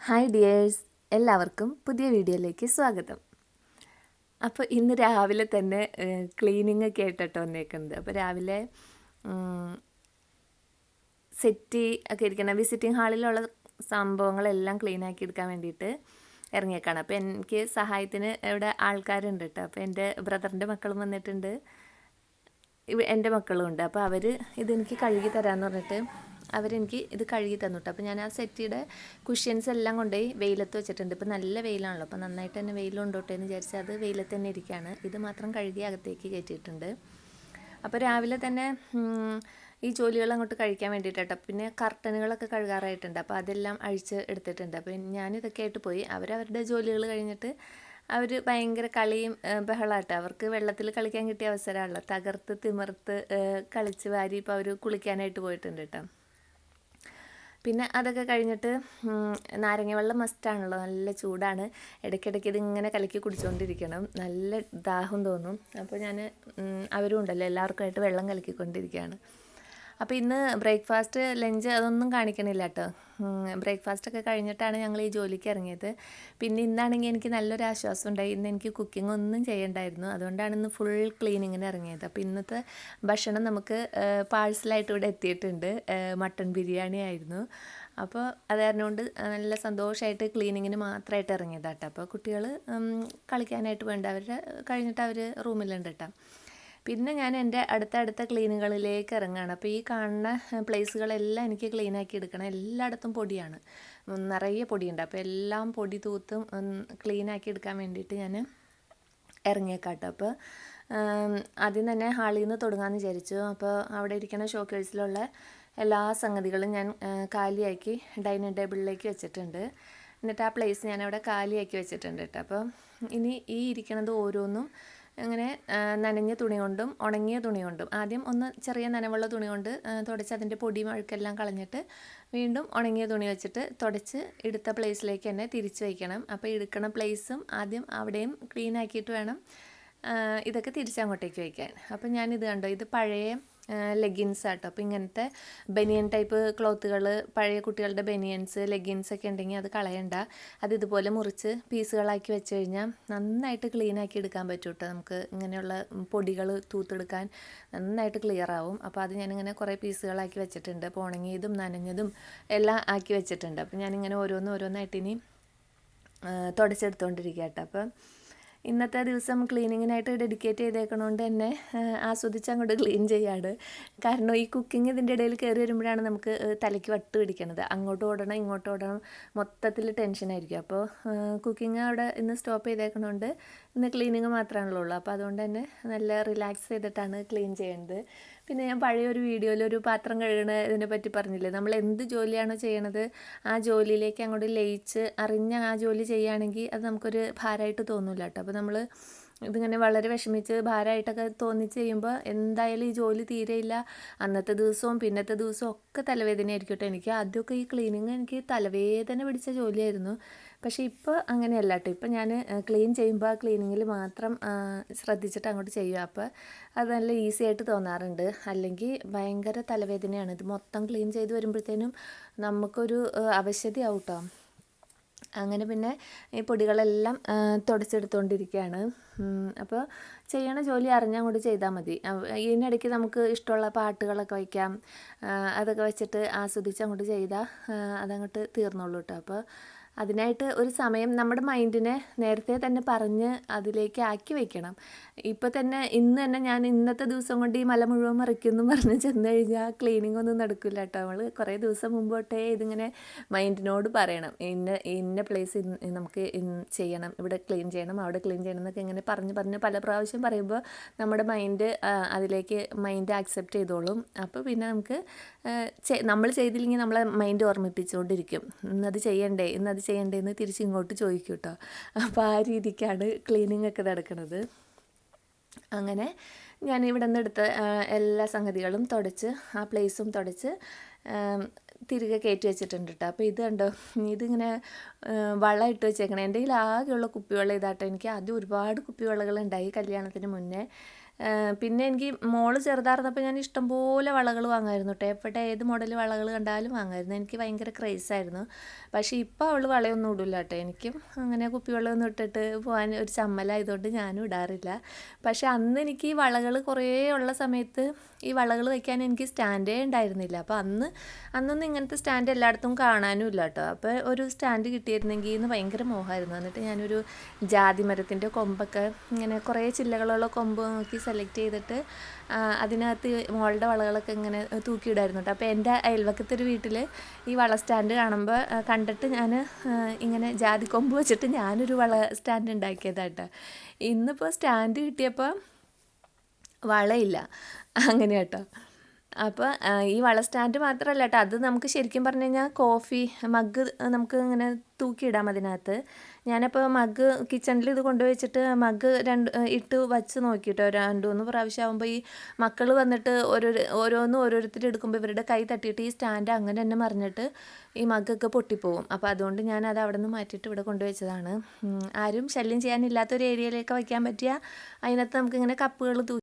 Hi dears, എല്ലാവർക്കും പുതിയ വീഡിയോയിലേക്ക് സ്വാഗതം. അപ്പോൾ ഇന്ന് രാവിലെ തന്നെ ക്ലീനിങ് ഒക്കെ ആയിട്ടോ വന്നേക്കുന്നത്. അപ്പോൾ രാവിലെ സെറ്റി ഒക്കെ ഇരിക്കുന്ന വിസിറ്റിംഗ് ഹാളിലുള്ള സംഭവങ്ങളെല്ലാം ക്ലീൻ ആക്കി എടുക്കാൻ വേണ്ടിയിട്ട് ഇറങ്ങിയേക്കാണ്. അപ്പോൾ എനിക്ക് സഹായത്തിന് ഇവിടെ ആൾക്കാരുണ്ട് കേട്ടോ. അപ്പോൾ എൻ്റെ ബ്രദറിൻ്റെ മക്കളും വന്നിട്ടുണ്ട്, എൻ്റെ മക്കളും ഉണ്ട്. അപ്പോൾ അവർ ഇതെനിക്ക് കഴുകി തരാമെന്ന് പറഞ്ഞിട്ട് അവരെനിക്ക് ഇത് കഴുകി തന്നിട്ട്. അപ്പോൾ ഞാൻ ആ സെറ്റിയുടെ കുഷ്യൻസ് എല്ലാം കൊണ്ടുപോയി വെയിലത്ത് വെച്ചിട്ടുണ്ട്. ഇപ്പോൾ നല്ല വെയിലാണല്ലോ, അപ്പോൾ നന്നായിട്ട് തന്നെ വെയിലുണ്ടോട്ടെ എന്ന് വിചാരിച്ചാൽ അത് വെയിലത്ത് തന്നെ ഇരിക്കുകയാണ്. ഇത് മാത്രം കഴുകി അകത്തേക്ക് കയറ്റിയിട്ടുണ്ട്. അപ്പോൾ രാവിലെ തന്നെ ഈ ജോലികൾ അങ്ങോട്ട് കഴിക്കാൻ വേണ്ടിയിട്ടോ. പിന്നെ കർട്ടനുകളൊക്കെ കഴുകാറായിട്ടുണ്ട്, അപ്പോൾ അതെല്ലാം അഴിച്ച് എടുത്തിട്ടുണ്ട്. അപ്പോൾ ഞാനിതൊക്കെ ആയിട്ട് പോയി. അവരവരുടെ ജോലികൾ കഴിഞ്ഞിട്ട് അവർ ഭയങ്കര കളിയും ബഹളമായിട്ട്, അവർക്ക് വെള്ളത്തിൽ കളിക്കാൻ കിട്ടിയ അവസരമാണല്ലോ. തകർത്ത് തിമിർത്ത് കളിച്ച് വാരി ഇപ്പോൾ അവർ കുളിക്കാനായിട്ട് പോയിട്ടുണ്ട് കേട്ടോ. പിന്നെ അതൊക്കെ കഴിഞ്ഞിട്ട് നാരങ്ങ വെള്ളം മസ്റ്റാണല്ലോ, നല്ല ചൂടാണ്. ഇടയ്ക്കിടയ്ക്ക് ഇതിങ്ങനെ കലക്കി കുടിച്ചുകൊണ്ടിരിക്കണം, നല്ല ദാഹം തോന്നും. അപ്പോൾ ഞാൻ അവരും ഉണ്ടല്ലോ, എല്ലാവർക്കുമായിട്ട് വെള്ളം കലക്കിക്കൊണ്ടിരിക്കുകയാണ്. അപ്പോൾ ഇന്ന് ബ്രേക്ക്ഫാസ്റ്റ് ലഞ്ച് അതൊന്നും കാണിക്കണില്ല കേട്ടോ. ബ്രേക്ക്ഫാസ്റ്റൊക്കെ കഴിഞ്ഞിട്ടാണ് ഞങ്ങൾ ഈ ജോലിക്ക് ഇറങ്ങിയത്. പിന്നെ ഇന്നാണെങ്കിൽ എനിക്ക് നല്ലൊരു ആശ്വാസം ഉണ്ടായി. ഇന്ന് എനിക്ക് കുക്കിംഗ് ഒന്നും ചെയ്യണ്ടായിരുന്നു, അതുകൊണ്ടാണ് ഇന്ന് ഫുൾ ക്ലീനിങ്ങിന് ഇറങ്ങിയത്. അപ്പോൾ ഇന്നത്തെ ഭക്ഷണം നമുക്ക് പാഴ്സലായിട്ട് ഇവിടെ എത്തിയിട്ടുണ്ട്. മട്ടൺ ബിരിയാണി ആയിരുന്നു. അപ്പോൾ അത് കാരണമുണ്ട് നല്ല സന്തോഷമായിട്ട് ക്ലീനിങ്ങിന് മാത്രമായിട്ട് ഇറങ്ങിയതാട്ടോ. അപ്പോൾ കുട്ടികൾ കളിക്കാനായിട്ട് വേണ്ട, അവരുടെ കഴിഞ്ഞിട്ട് അവർ റൂമിലുണ്ട് കേട്ടോ. പിന്നെ ഞാൻ എൻ്റെ അടുത്ത ക്ലീനുകളിലേക്ക് ഇറങ്ങുകയാണ്. അപ്പോൾ ഈ കാണുന്ന പ്ലേസുകളെല്ലാം എനിക്ക് ക്ലീനാക്കി എടുക്കണം. എല്ലായിടത്തും പൊടിയാണ്, നിറയെ പൊടിയുണ്ട്. അപ്പോൾ എല്ലാം പൊടി തൂത്തും ക്ലീനാക്കി എടുക്കാൻ വേണ്ടിയിട്ട് ഞാൻ ഇറങ്ങിയേക്കാട്ടോ. അപ്പോൾ ആദ്യം തന്നെ ഹാളിൽ നിന്ന് തുടങ്ങാമെന്ന് വിചാരിച്ചു. അപ്പോൾ അവിടെ ഇരിക്കുന്ന ഷോക്കേഴ്സിലുള്ള എല്ലാ സംഗതികളും ഞാൻ കാലിയാക്കി ഡൈനിങ് ടേബിളിലേക്ക് വെച്ചിട്ടുണ്ട്. എന്നിട്ട് ആ പ്ലേസ് ഞാനവിടെ കാലിയാക്കി വെച്ചിട്ടുണ്ട് കേട്ടോ. അപ്പോൾ ഇനി ഈ ഇരിക്കണത് ഓരോന്നും അങ്ങനെ നനഞ്ഞ തുണി കൊണ്ടും ഉണങ്ങിയ തുണി കൊണ്ടും ആദ്യം ഒന്ന് ചെറിയ നനവുള്ള തുണി കൊണ്ട് തുടച്ച് അതിൻ്റെ പൊടി മഴുക്കെല്ലാം കളഞ്ഞിട്ട് വീണ്ടും ഉണങ്ങിയ തുണി വെച്ചിട്ട് തുടച്ച് എടുത്ത പ്ലേസിലേക്ക് തന്നെ തിരിച്ച് വയ്ക്കണം. അപ്പോൾ എടുക്കണ പ്ലേസും ആദ്യം അവിടെയും ക്ലീൻ ആക്കിയിട്ട് വേണം ഇതൊക്കെ തിരിച്ചങ്ങോട്ടേക്ക് വയ്ക്കാൻ. അപ്പോൾ ഞാനിത് കണ്ടോ, ഇത് പഴയ ലെഗിൻസ് ആട്ടോ. അപ്പോൾ ഇങ്ങനത്തെ ബനിയൻ ടൈപ്പ് ക്ലോത്തുകൾ, പഴയ കുട്ടികളുടെ ബനിയൻസ് ലെഗിൻസൊക്കെ ഉണ്ടെങ്കിൽ അത് കളയണ്ട. അത് ഇതുപോലെ മുറിച്ച് പീസുകളാക്കി വെച്ച് കഴിഞ്ഞാൽ നന്നായിട്ട് ക്ലീനാക്കി എടുക്കാൻ പറ്റും കേട്ടോ. നമുക്ക് ഇങ്ങനെയുള്ള പൊടികൾ തൂത്തെടുക്കാൻ നന്നായിട്ട് ക്ലിയർ ആവും. അപ്പോൾ അത് ഞാനിങ്ങനെ കുറേ പീസുകളാക്കി വെച്ചിട്ടുണ്ട്. അപ്പോൾ ഉണങ്ങിയതും നനഞ്ഞതും എല്ലാം ആക്കി വെച്ചിട്ടുണ്ട്. അപ്പോൾ ഞാനിങ്ങനെ ഓരോന്നായിട്ട് ഇനി തുടച്ചെടുത്തുകൊണ്ടിരിക്കുക കേട്ടോ. അപ്പം ഇന്നത്തെ ദിവസം ക്ലീനിങ്ങിനായിട്ട് ഡെഡിക്കേറ്റ് ചെയ്തേക്കണോണ്ട് തന്നെ ആസ്വദിച്ച് അങ്ങോട്ട് ക്ലീൻ ചെയ്യാണ്. കാരണം ഈ കുക്കിംഗ് ഇതിൻ്റെ ഇടയിൽ കയറി വരുമ്പോഴാണ് നമുക്ക് തലയ്ക്ക് വട്ട് പിടിക്കണത്. അങ്ങോട്ട് ഓടണം ഇങ്ങോട്ട് ഓടണം, മൊത്തത്തിൽ ടെൻഷനായിരിക്കും. അപ്പോൾ കുക്കിംഗ് അവിടെ ഇന്ന് സ്റ്റോപ്പ് ചെയ്തേക്കണോണ്ട് ഇന്ന് ക്ലീനിങ് മാത്രമാണല്ലോ ഉള്ളൂ. അപ്പോൾ അതുകൊണ്ട് തന്നെ നല്ല റിലാക്സ് ചെയ്തിട്ടാണ് ക്ലീൻ ചെയ്യുന്നത്. പിന്നെ ഞാൻ പഴയൊരു വീഡിയോയിൽ ഒരു പാത്രം കഴുകണ ഇതിനെ പറ്റി പറഞ്ഞില്ലേ, നമ്മൾ എന്ത് ജോലിയാണോ ചെയ്യണത് ആ ജോലിയിലേക്ക് അങ്ങോട്ട് ലയിച്ച് അറിഞ്ഞ ആ ജോലി ചെയ്യുകയാണെങ്കിൽ അത് നമുക്കൊരു ഭാരമായിട്ട് തോന്നില്ല കേട്ടോ. അപ്പോൾ നമ്മൾ ഇതിങ്ങനെ വളരെ വിഷമിച്ച് ഭാരമായിട്ടൊക്കെ തോന്നിച്ച് ചെയ്യുമ്പോൾ എന്തായാലും ഈ ജോലി തീരെയില്ല. അന്നത്തെ ദിവസവും പിന്നത്തെ ദിവസവും ഒക്കെ തലവേദനയായിരിക്കും കേട്ടോ. എനിക്ക് ആദ്യമൊക്കെ ഈ ക്ലീനിങ് എനിക്ക് തലവേദന പിടിച്ച ജോലിയായിരുന്നു. പക്ഷേ ഇപ്പോൾ അങ്ങനെയല്ല കേട്ടോ. ഇപ്പം ഞാൻ ക്ലീൻ ചെയ്യുമ്പോൾ ആ ക്ലീനിങ്ങിൽ മാത്രം ശ്രദ്ധിച്ചിട്ട് അങ്ങോട്ട് ചെയ്യുക. അപ്പോൾ അത് നല്ല ഈസി ആയിട്ട് തോന്നാറുണ്ട്. അല്ലെങ്കിൽ ഭയങ്കര തലവേദനയാണ്. ഇത് മൊത്തം ക്ലീൻ ചെയ്ത് വരുമ്പോഴത്തേനും നമുക്കൊരു അവശതയാവും കേട്ടോ. അങ്ങനെ പിന്നെ ഈ പൊടികളെല്ലാം തുടച്ചെടുത്തുകൊണ്ടിരിക്കുകയാണ്. അപ്പോൾ ചെയ്യണ ജോലി അറിഞ്ഞങ്ങോട്ട് ചെയ്താൽ മതി. ഇതിനിടയ്ക്ക് നമുക്ക് ഇഷ്ടമുള്ള പാട്ടുകളൊക്കെ വയ്ക്കാം, അതൊക്കെ വെച്ചിട്ട് ആസ്വദിച്ച് അങ്ങോട്ട് ചെയ്താൽ അതങ്ങോട്ട് തീർന്നോളൂ കേട്ടോ. അപ്പോൾ അതിനായിട്ട് ഒരു സമയം നമ്മുടെ മൈൻഡിനെ നേരത്തെ തന്നെ പറഞ്ഞ് അതിലേക്ക് ആക്കി വയ്ക്കണം. ഇപ്പോൾ തന്നെ ഇന്ന് തന്നെ ഞാൻ ഇന്നത്തെ ദിവസം കൊണ്ട് ഈ മല മുഴുവൻ മറിക്കുമെന്ന് പറഞ്ഞ് ചെന്ന് കഴിഞ്ഞാൽ ക്ലീനിങ് ഒന്നും നടക്കില്ല കേട്ടോ. നമ്മൾ കുറേ ദിവസം മുമ്പ് തൊട്ടേ ഇതിങ്ങനെ മൈൻഡിനോട് പറയണം, ഇന്ന പ്ലേസ് നമുക്ക് ചെയ്യണം, ഇവിടെ ക്ലീൻ ചെയ്യണം, അവിടെ ക്ലീൻ ചെയ്യണം എന്നൊക്കെ ഇങ്ങനെ പറഞ്ഞ് പല പ്രാവശ്യം പറയുമ്പോൾ നമ്മുടെ മൈൻഡ് അതിലേക്ക് മൈൻഡ് ആക്സെപ്റ്റ് ചെയ്തോളും. അപ്പോൾ പിന്നെ നമുക്ക് നമ്മൾ ചെയ്തില്ലെങ്കിൽ നമ്മളെ മൈൻഡ് ഓർമ്മിപ്പിച്ചുകൊണ്ടിരിക്കും, ഇന്നത് ചെയ്യണ്ടേ എന്ന് തിരിച്ച് ഇങ്ങോട്ട് ചോദിക്കും കേട്ടോ. അപ്പോൾ ആ രീതിക്കാണ് ക്ലീനിങ് ഒക്കെ നടക്കുന്നത്. അങ്ങനെ ഞാൻ ഇവിടെ നിന്ന് എടുത്ത എല്ലാ സംഗതികളും തുടച്ച് ആ പ്ലേസും തുടച്ച് തിരികെ കയറ്റി വെച്ചിട്ടുണ്ട് കേട്ടോ. അപ്പോൾ ഇത് കണ്ടോ, ഇതിങ്ങനെ വളം ഇട്ട് വെച്ചേക്കണം. എൻ്റെ കയ്യിൽ ആകെയുള്ള കുപ്പിവെള്ളം ഇതാട്ടോ. എനിക്ക് ആദ്യം ഒരുപാട് കുപ്പിവെള്ളങ്ങളുണ്ടായി കല്യാണത്തിന് മുന്നേ. പിന്നെ എനിക്ക് മോള് ചെറുതായിരുന്നപ്പോൾ ഞാൻ ഇഷ്ടംപോലെ വളകൾ വാങ്ങുമായിരുന്നു കേട്ടോ. എവിടെ ഏത് മോഡൽ വളകൾ കണ്ടാലും വാങ്ങുമായിരുന്നു. എനിക്ക് ഭയങ്കര ക്രേസായിരുന്നു. പക്ഷേ ഇപ്പോൾ അവൾ വളയൊന്നും ഇടില്ല കേട്ടോ. എനിക്കും അങ്ങനെ കുപ്പിവെള്ളമൊന്നും ഇട്ടിട്ട് പോകാൻ ഒരു ചമ്മലായതുകൊണ്ട് ഞാനും ഇടാറില്ല. പക്ഷേ അന്ന് എനിക്ക് ഈ വളകൾ കുറേ ഉള്ള സമയത്ത് ഈ വളകൾ വയ്ക്കാൻ എനിക്ക് സ്റ്റാൻഡേ ഉണ്ടായിരുന്നില്ല. അപ്പോൾ അന്നൊന്നും ഇങ്ങനത്തെ സ്റ്റാൻഡ് എല്ലായിടത്തും കാണാനും ഇല്ല കേട്ടോ. അപ്പോൾ ഒരു സ്റ്റാൻഡ് കിട്ടിയിരുന്നെങ്കിൽ എന്ന് ഭയങ്കര മോഹമായിരുന്നു. എന്നിട്ട് ഞാനൊരു ജാതി മരത്തിൻ്റെ കൊമ്പൊക്കെ ഇങ്ങനെ കുറേ ചില്ലകളുള്ള കൊമ്പ് നോക്കി സെലക്ട് ചെയ്തിട്ട് അതിനകത്ത് മോളുടെ വളകളൊക്കെ ഇങ്ങനെ തൂക്കിയിടായിരുന്നു കേട്ടോ. അപ്പോൾ എൻ്റെ അയൽവക്കത്തെ ഒരു വീട്ടിൽ ഈ വള സ്റ്റാൻഡ് കാണുമ്പോൾ കണ്ടിട്ട് ഞാൻ ഇങ്ങനെ ജാതി കൊമ്പ് വെച്ചിട്ട് ഞാനൊരു വള സ്റ്റാൻഡ് ഉണ്ടാക്കിയതാട്ടോ. ഇന്നിപ്പോൾ സ്റ്റാൻഡ് കിട്ടിയപ്പോൾ വളയില്ല, അങ്ങനെ കേട്ടോ. അപ്പോൾ ഈ വള സ്റ്റാൻഡ് മാത്രമല്ല കേട്ടോ, അത് നമുക്ക് ശരിക്കും പറഞ്ഞു കഴിഞ്ഞാൽ കോഫി മഗ് നമുക്ക് ഇങ്ങനെ തൂക്കിയിടാം അതിനകത്ത്. ഞാനപ്പോൾ മഗ് കിച്ചണിൽ ഇത് കൊണ്ടുവച്ചിട്ട് മഗ് ഇട്ട് വച്ച് നോക്കിയിട്ടോ. 2-3 പ്രാവശ്യം ആകുമ്പോൾ ഈ മക്കൾ വന്നിട്ട് ഓരോരുത്തർ എടുക്കുമ്പോൾ ഇവരുടെ കൈ തട്ടിയിട്ട് ഈ സ്റ്റാൻഡ് അങ്ങനെ തന്നെ മറിഞ്ഞിട്ട് ഈ മഗ്ഗൊക്കെ പൊട്ടിപ്പോവും. അപ്പോൾ അതുകൊണ്ട് ഞാൻ അത് അവിടെ നിന്ന് മാറ്റിയിട്ട് ഇവിടെ കൊണ്ടുവച്ചതാണ്. ആരും ശല്യം ചെയ്യാനില്ലാത്തൊരു ഏരിയയിലേക്ക് വയ്ക്കാൻ പറ്റിയ അതിനകത്ത് നമുക്കിങ്ങനെ കപ്പുകൾ